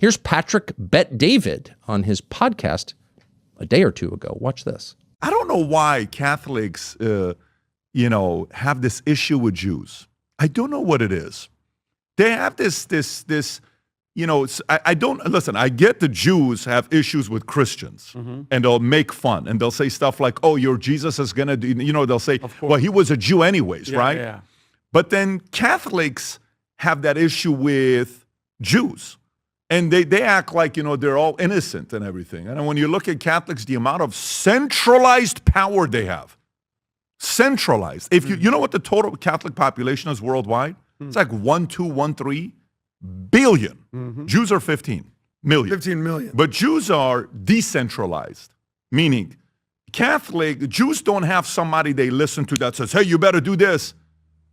Here's Patrick Bet David on his podcast a day or two ago. Watch this. I don't know why Catholics, have this issue with Jews. I don't know what it is. They have this. I don't listen. I get the Jews have issues with Christians, and they'll make fun, and they'll say stuff like, "Oh, your Jesus is gonna do." They'll say, "Well, he was a Jew anyways, right?" Yeah. But then Catholics have that issue with Jews. And they act like, they're all innocent and everything. And when you look at Catholics, the amount of centralized power they have. Centralized. If you know what the total Catholic population is worldwide? It's like 1.213 billion. Jews are 15 million. 15 million. But Jews are decentralized, meaning Jews don't have somebody they listen to that says, hey, you better do this.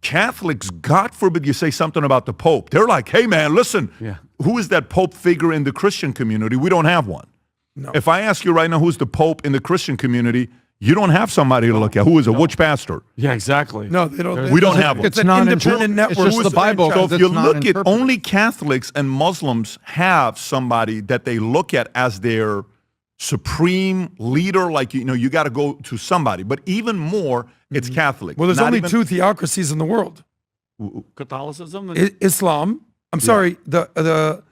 Catholics, God forbid you say something about the Pope. They're like, hey, man, listen, who is that Pope figure in the Christian community? We don't have one. No. If I ask you right now who's the Pope in the Christian community, you don't have somebody to look at. Who is it? Which pastor? Yeah, exactly. No, they don't. We don't have one. It's an independent network. It's just the Bible. So if you look at only Catholics and Muslims have somebody that they look at as their supreme leader, like, you got to go to somebody. But even more, it's Catholic. Well, there's only two theocracies in the world. Catholicism? Islam. I'm sorry, the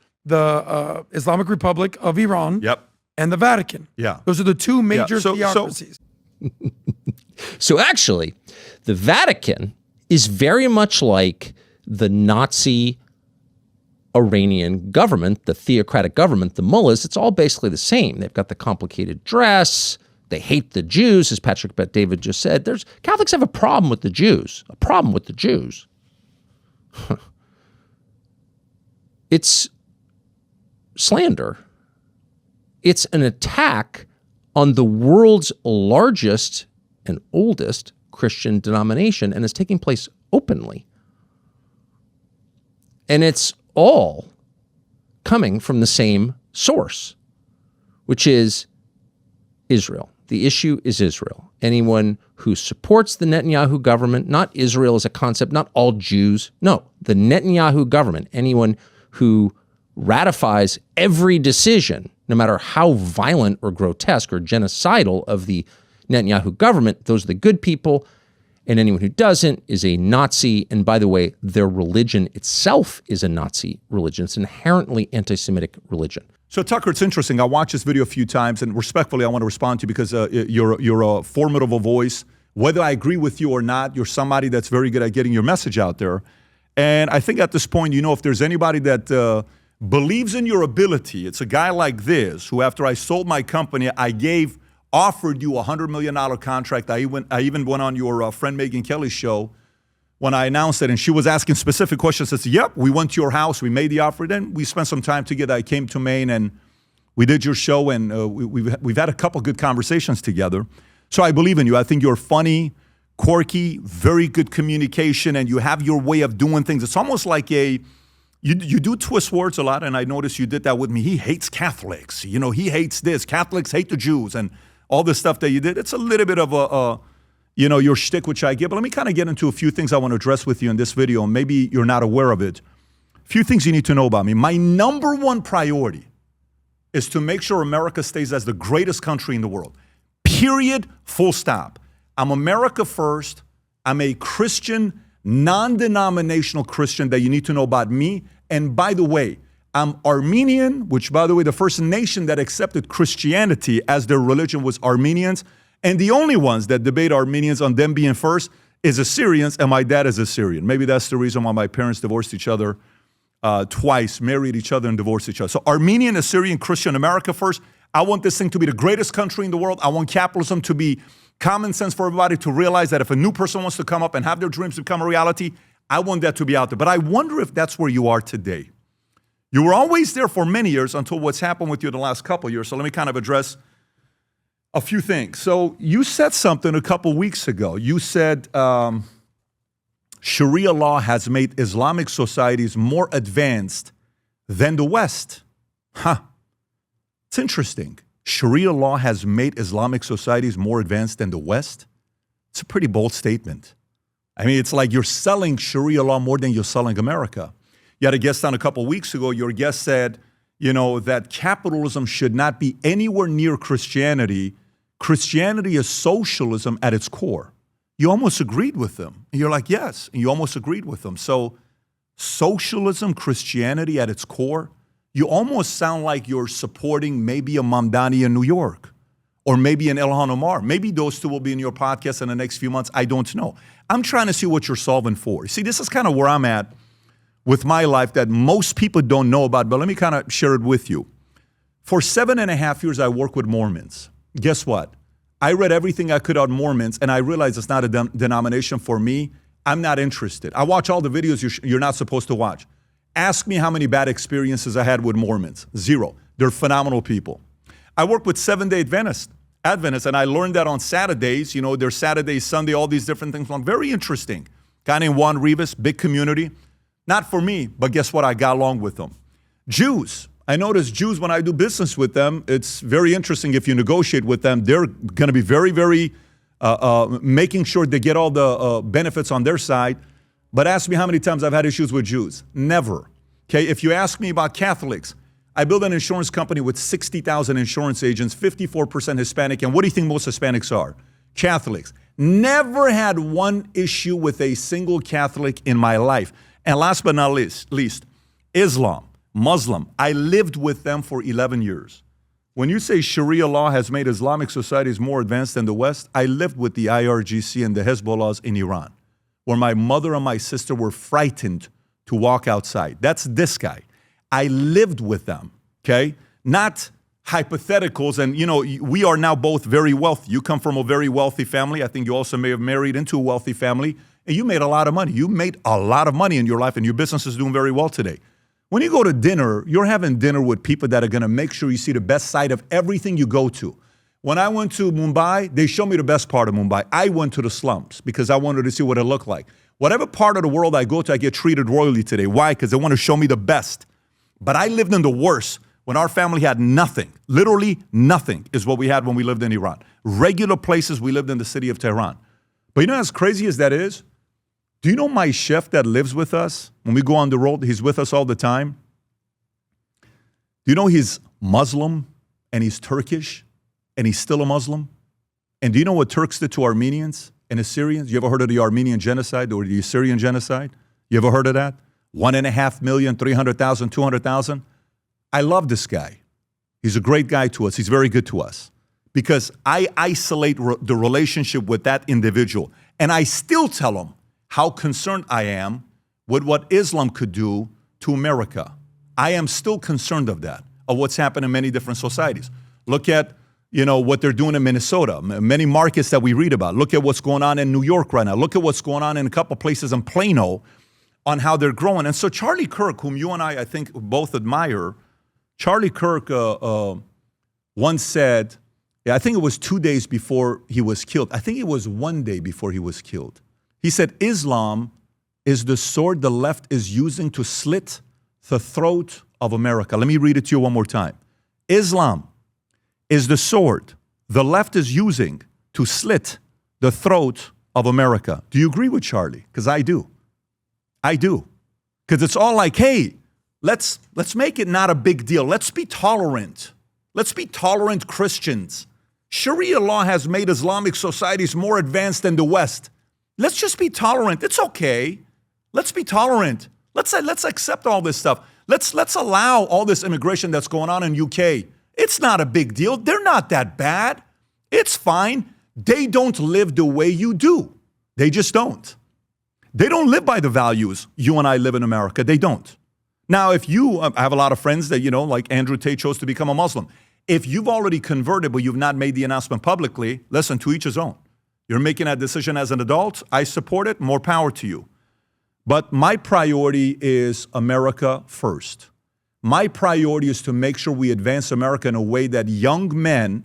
Islamic Republic of Iran. Yep. And the Vatican. Yeah. Those are the two major theocracies. So actually, the Vatican is very much like the Nazi Iranian government, the theocratic government, the mullahs. It's all basically the same. They've got the complicated dress. They hate the Jews, as Patrick Bet David just said. Catholics have a problem with the Jews. It's slander. It's an attack on the world's largest and oldest Christian denomination, and it's taking place openly. And it's all coming from the same source, which is Israel. The issue is Israel. Anyone who supports the Netanyahu government, not Israel as a concept, not all Jews, no, the Netanyahu government, anyone who ratifies every decision, no matter how violent or grotesque or genocidal of the Netanyahu government, those are the good people. And anyone who doesn't is a Nazi. And by the way, their religion itself is a Nazi religion. It's an inherently anti-Semitic religion. So Tucker, it's interesting. I watched this video a few times, and respectfully, I want to respond to you because you're a formidable voice. Whether I agree with you or not, you're somebody that's very good at getting your message out there. And I think at this point, if there's anybody that believes in your ability, it's a guy like this who, after I sold my company, offered you a $100 million contract. I even went on your friend Megyn Kelly's show when I announced it, and she was asking specific questions. I said, yep, we went to your house, we made the offer, then we spent some time together. I came to Maine, and we did your show, and we've had a couple good conversations together. So I believe in you. I think you're funny, quirky, very good communication, and you have your way of doing things. It's almost like you do twist words a lot, and I noticed you did that with me. He hates Catholics. He hates this. Catholics hate the Jews, and all the stuff that you did. It's a little bit of your shtick, which I get. But let me kind of get into a few things I want to address with you in this video, and maybe you're not aware of it. A few things you need to know about me. My number one priority is to make sure America stays as the greatest country in the world. Period. Full stop. I'm America first. I'm a Christian, non-denominational Christian that you need to know about me. And by the way, I'm Armenian, which, by the way, the first nation that accepted Christianity as their religion was Armenians. And the only ones that debate Armenians on them being first is Assyrians, and my dad is Assyrian. Maybe that's the reason why my parents divorced each other twice, married each other, and divorced each other. So Armenian, Assyrian, Christian, America first. I want this thing to be the greatest country in the world. I want capitalism to be common sense for everybody, to realize that if a new person wants to come up and have their dreams become a reality, I want that to be out there. But I wonder if that's where you are today. You were always there for many years until what's happened with you the last couple of years. So let me kind of address a few things. So you said something a couple weeks ago. You said Sharia law has made Islamic societies more advanced than the West. It's interesting. Sharia law has made Islamic societies more advanced than the West. It's a pretty bold statement. I mean, it's like you're selling Sharia law more than you're selling America. You had a guest on a couple weeks ago. Your guest said, that capitalism should not be anywhere near Christianity. Christianity is socialism at its core. You almost agreed with them. And you're like, yes. And you almost agreed with them. So socialism, Christianity at its core, you almost sound like you're supporting maybe a Mamdani in New York or maybe an Ilhan Omar. Maybe those two will be in your podcast in the next few months. I don't know. I'm trying to see what you're solving for. See, this is kind of where I'm at with my life that most people don't know about, but let me kind of share it with you. For 7.5 years, I worked with Mormons. Guess what? I read everything I could on Mormons, and I realized it's not a denomination for me. I'm not interested. I watch all the videos you're not supposed to watch. Ask me how many bad experiences I had with Mormons. 0. They're phenomenal people. I work with Seventh-day Adventists, and I learned that on Saturdays, there's Saturday, Sunday, all these different things. Very interesting. Guy named Juan Rivas, big community. Not for me, but guess what? I got along with them. Jews. I notice Jews, when I do business with them, it's very interesting if you negotiate with them. They're going to be very, very making sure they get all the benefits on their side. But ask me how many times I've had issues with Jews. Never. Okay, if you ask me about Catholics, I built an insurance company with 60,000 insurance agents, 54% Hispanic. And what do you think most Hispanics are? Catholics. Never had one issue with a single Catholic in my life. And last but not least, Islam, Muslim. I lived with them for 11 years. When you say Sharia law has made Islamic societies more advanced than the West, I lived with the IRGC and the Hezbollahs in Iran, where my mother and my sister were frightened to walk outside. That's this guy. I lived with them, okay? Not hypotheticals. And, we are now both very wealthy. You come from a very wealthy family. I think you also may have married into a wealthy family. And you made a lot of money. You made a lot of money in your life, and your business is doing very well today. When you go to dinner, you're having dinner with people that are going to make sure you see the best side of everything you go to. When I went to Mumbai, they showed me the best part of Mumbai. I went to the slums because I wanted to see what it looked like. Whatever part of the world I go to, I get treated royally today. Why? Because they want to show me the best. But I lived in the worst when our family had nothing. Literally nothing is what we had when we lived in Iran. Regular places, we lived in the city of Tehran. But as crazy as that is, do you know my chef that lives with us? When we go on the road, he's with us all the time. Do you know he's Muslim and he's Turkish and he's still a Muslim? And do you know what Turks did to Armenians and Assyrians? You ever heard of the Armenian genocide or the Assyrian genocide? You ever heard of that? 1.5 million, 300,000, 200,000. I love this guy. He's a great guy to us. He's very good to us because I isolate the relationship with that individual. And I still tell him how concerned I am with what Islam could do to America. I am still concerned of that, of what's happened in many different societies. Look at, what they're doing in Minnesota, many markets that we read about. Look at what's going on in New York right now. Look at what's going on in a couple places in Plano on how they're growing. And so Charlie Kirk, whom you and I think, both admire, Charlie Kirk once said, I think it was 2 days before he was killed. I think it was 1 day before he was killed. He said, Islam is the sword the left is using to slit the throat of America. Let me read it to you one more time. Islam is the sword the left is using to slit the throat of America. Do you agree with Charlie? Because I do. I do. Because it's all like, hey, let's make it not a big deal. Let's be tolerant. Let's be tolerant Christians. Sharia law has made Islamic societies more advanced than the West. Let's just be tolerant. It's okay. Let's be tolerant. Let's accept all this stuff. Let's allow all this immigration that's going on in UK. It's not a big deal. They're not that bad. It's fine. They don't live the way you do. They just don't. They don't live by the values you and I live in America. They don't. Now, if you I have a lot of friends that, like Andrew Tate chose to become a Muslim. If you've already converted, but you've not made the announcement publicly, listen, to each his own. You're making that decision as an adult. I support it. More power to you. But my priority is America first. My priority is to make sure we advance America in a way that young men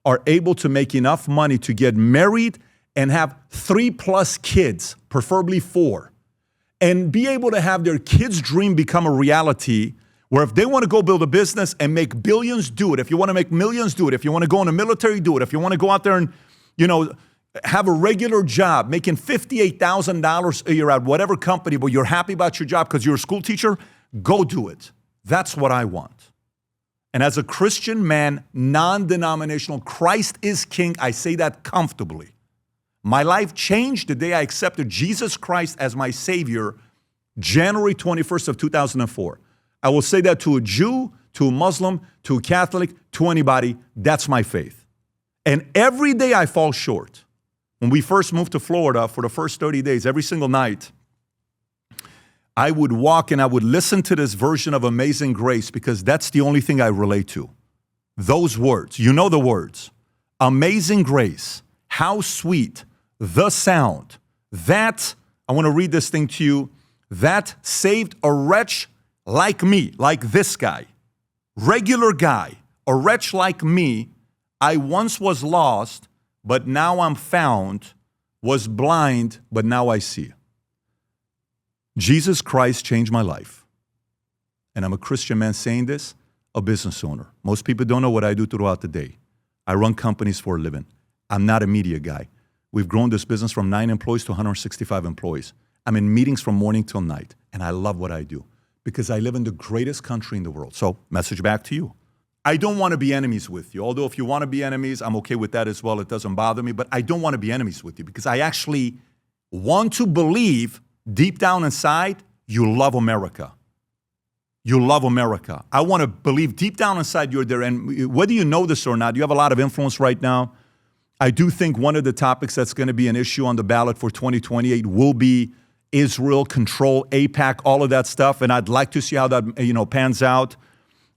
are able to make enough money to get married and have 3+ kids, preferably 4, and be able to have their kids' dream become a reality where if they want to go build a business and make billions, do it. If you want to make millions, do it. If you want to go in the military, do it. If you want to go out there and, have a regular job, making $58,000 a year at whatever company, but you're happy about your job because you're a school teacher, go do it. That's what I want. And as a Christian man, non-denominational, Christ is king. I say that comfortably. My life changed the day I accepted Jesus Christ as my Savior, January 21st of 2004. I will say that to a Jew, to a Muslim, to a Catholic, to anybody. That's my faith. And every day I fall short. When we first moved to Florida for the first 30 days, every single night, I would walk and I would listen to this version of Amazing Grace because that's the only thing I relate to. Those words, you know the words. Amazing grace, how sweet the sound. That, I want to read this thing to you, that saved a wretch like me, like this guy. Regular guy, a wretch like me. I once was lost, but now I'm found, was blind, but now I see. Jesus Christ changed my life. And I'm a Christian man saying this, a business owner. Most people don't know what I do throughout the day. I run companies for a living. I'm not a media guy. We've grown this business from 9 employees to 165 employees. I'm in meetings from morning till night, and I love what I do because I live in the greatest country in the world. So, message back to you. I don't want to be enemies with you. Although if you want to be enemies, I'm okay with that as well. It doesn't bother me. But I don't want to be enemies with you because I actually want to believe deep down inside you love America. You love America. I want to believe deep down inside you're there. And whether you know this or not, you have a lot of influence right now. I do think one of the topics that's going to be an issue on the ballot for 2028 will be Israel, control, AIPAC, all of that stuff. And I'd like to see how that pans out.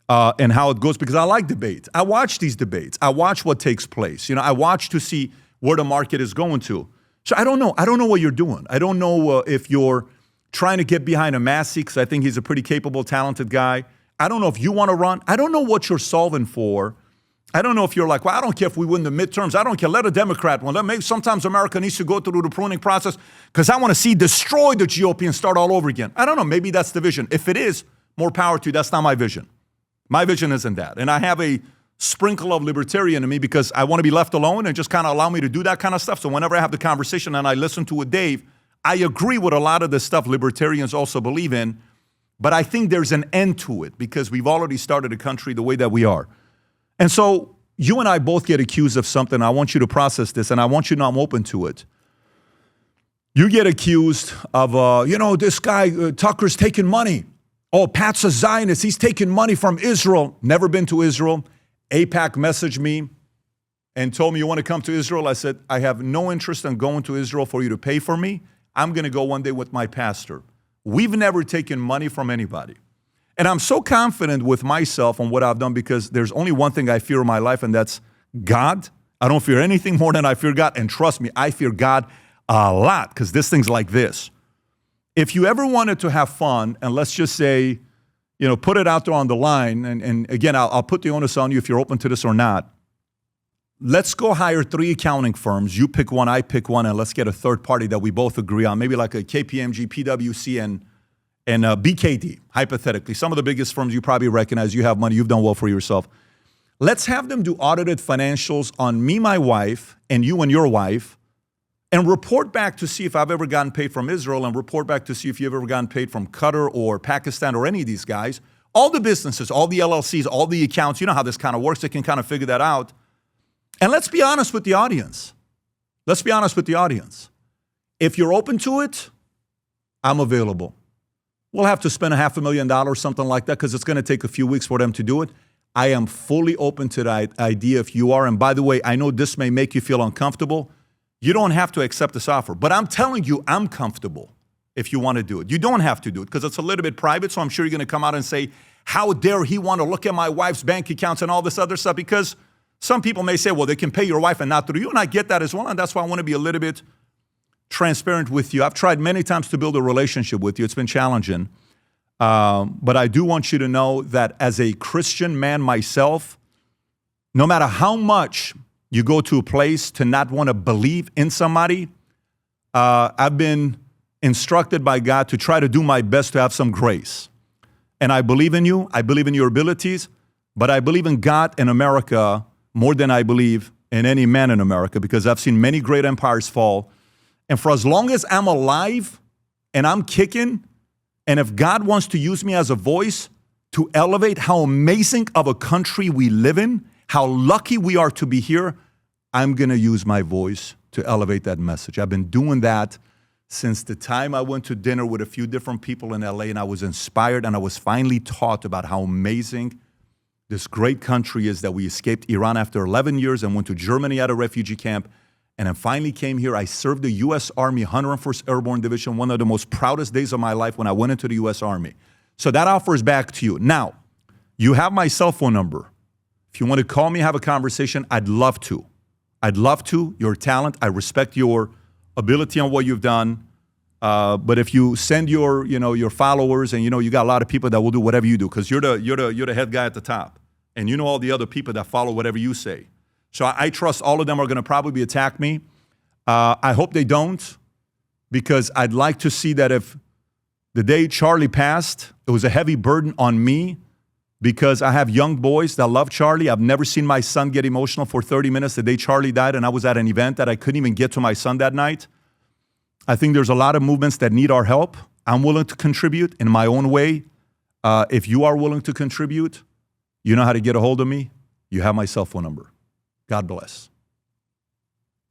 And how it goes, because I like debates. I watch these debates. I watch what takes place. I watch to see where the market is going to. So I don't know. I don't know what you're doing. I don't know if you're trying to get behind a Massey, because I think he's a pretty capable, talented guy. I don't know if you want to run. I don't know what you're solving for. I don't know if you're like, well, I don't care if we win the midterms. I don't care. Let a Democrat win. Maybe sometimes America needs to go through the pruning process because I want to see destroy the GOP and start all over again. I don't know. Maybe that's the vision. If it is, more power to you. That's not my vision. My vision isn't that. And I have a sprinkle of libertarian in me because I want to be left alone and just kind of allow me to do that kind of stuff. So whenever I have the conversation and I listen to it, Dave, I agree with a lot of the stuff libertarians also believe in, but I think there's an end to it because we've already started a country the way that we are. And so you and I both get accused of something. I want you to process this, and I want you to know I'm open to it. You get accused of, this guy, Tucker's taking money. Oh, Pat's a Zionist. He's taking money from Israel. Never been to Israel. AIPAC messaged me and told me, you want to come to Israel? I said, I have no interest in going to Israel for you to pay for me. I'm going to go one day with my pastor. We've never taken money from anybody. And I'm so confident with myself on what I've done because there's only one thing I fear in my life, and that's God. I don't fear anything more than I fear God. And trust me, I fear God a lot because this thing's like this. If you ever wanted to have fun, and let's just say, put it out there on the line, and again, I'll put the onus on you if you're open to this or not. Let's go hire 3 accounting firms. You pick one, I pick one, and let's get a third party that we both agree on, maybe like a KPMG, PwC, and BKD, hypothetically. Some of the biggest firms you probably recognize. You have money. You've done well for yourself. Let's have them do audited financials on me, my wife, and you and your wife, and report back to see if I've ever gotten paid from Israel, and report back to see if you've ever gotten paid from Qatar or Pakistan or any of these guys. All the businesses, all the LLCs, all the accounts, you know how this kind of works. They can kind of figure that out. And let's be honest with the audience. Let's be honest with the audience. If you're open to it, I'm available. We'll have to spend $500,000, something like that, because it's going to take a few weeks for them to do it. I am fully open to that idea if you are. And by the way, I know this may make you feel uncomfortable. You don't have to accept this offer, but I'm telling you, I'm comfortable if you want to do it. You don't have to do it because it's a little bit private, so I'm sure you're going to come out and say, how dare he want to look at my wife's bank accounts and all this other stuff, because some people may say, well, they can pay your wife and not through you, and I get that as well, and that's why I want to be a little bit transparent with you. I've tried many times to build a relationship with you. It's been challenging, but I do want you to know that as a Christian man myself, no matter how much you go to a place to not want to believe in somebody, I've been instructed by God to try to do my best to have some grace. And I believe in you. I believe in your abilities. But I believe in God and America more than I believe in any man in America, because I've seen many great empires fall. And for as long as I'm alive and I'm kicking, and if God wants to use me as a voice to elevate how amazing of a country we live in, how lucky we are to be here, I'm going to use my voice to elevate that message. I've been doing that since the time I went to dinner with a few different people in LA, and I was inspired and I was finally taught about how amazing this great country is, that we escaped Iran after 11 years and went to Germany at a refugee camp. And I finally came here. I served the U.S. Army, 101st Airborne Division, one of the most proudest days of my life when I went into the U.S. Army. So that offers back to you. Now, you have my cell phone number. If you want to call me, have a conversation, I'd love to. I'd love to. Your talent. I respect your ability on what you've done. But if you send your followers, and you got a lot of people that will do whatever you do, because you're the head guy at the top, and you know all the other people that follow whatever you say. So I trust all of them are going to probably attack me. I hope they don't, because I'd like to see that if the day Charlie passed, it was a heavy burden on me, because I have young boys that love Charlie. I've never seen my son get emotional for 30 minutes the day Charlie died, and I was at an event that I couldn't even get to my son that night. I think there's a lot of movements that need our help. I'm willing to contribute in my own way. If you are willing to contribute, you know how to get a hold of me. You have my cell phone number. God bless.